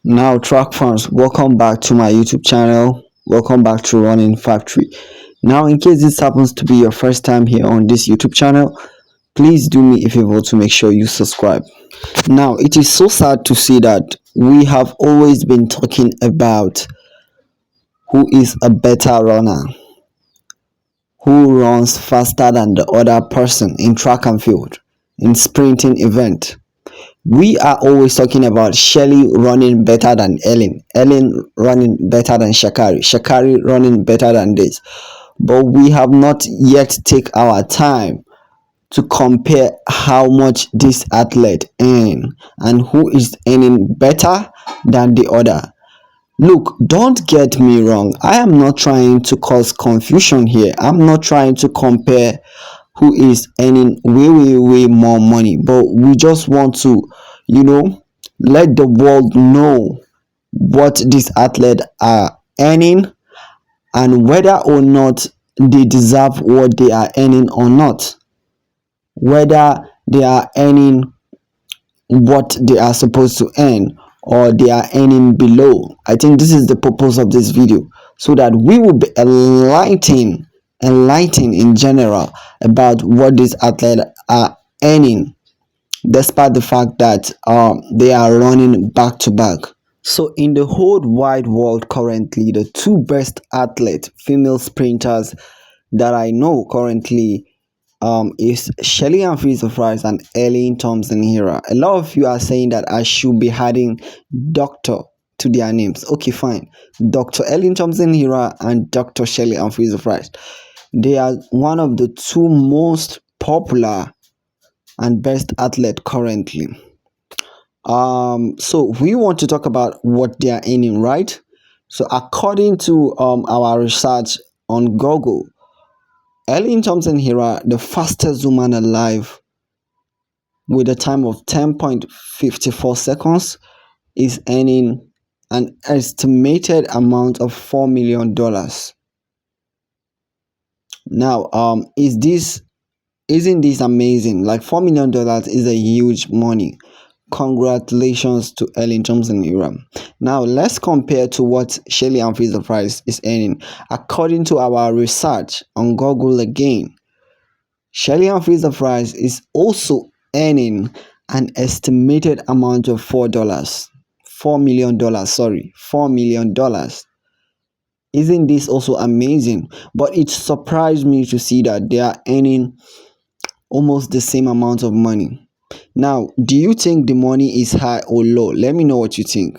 Now, track fans, welcome back to my YouTube channel. Welcome back to Running Factory. Now, in case this happens to be your first time here on this YouTube channel, please do me a favor to make sure you subscribe. Now, it is so sad to see that we have always been talking about who is a better runner, who runs faster than the other person in track and field, in sprinting event. We are always talking about Shelly running better than Elaine, Elaine running better than Shakari, Shakari running better than this. But we have not yet take our time to compare how much this athlete earn and who is earning better than the other. Look, don't get me wrong. I am not trying to cause confusion here. I'm not trying to compare who is earning way more money, but we just want to, you know, let the world know what these athletes are earning and whether or not they deserve what they are earning or not, whether they are earning what they are supposed to earn or they are earning below. I think this is the purpose of this video, so that we will be enlightened in general about what these athletes are earning, despite the fact that they are running back to back. So in the whole wide world currently, the two best athletes, female sprinters that I know currently is Shelly and Fraser Pryce and Elaine Thomson Herah. A lot of you are saying that I should be adding doctor to their names. Okay, fine. Dr. Elaine Thomson Herah and Dr. Shelly and Fraser Pryce. They are one of the two most popular and best athletes currently. So we want to talk about what they are earning, right? So according to our research on Google, Elaine Thomson Herah, the fastest woman alive with a time of 10.54 seconds, is earning an estimated amount of $4 million. Now, isn't this amazing? Like $4 million is a huge money. Congratulations to Elaine Thomson Herah. Now let's compare to what Shelly and Fraser Pryce is earning. According to our research on Google again, Shelly and Fraser Pryce is also earning an estimated amount of $4 million. Sorry, $4 million. Isn't this also amazing? But it surprised me to see that they are earning almost the same amount of money. Now, do you think the money is high or low? Let me know what you think.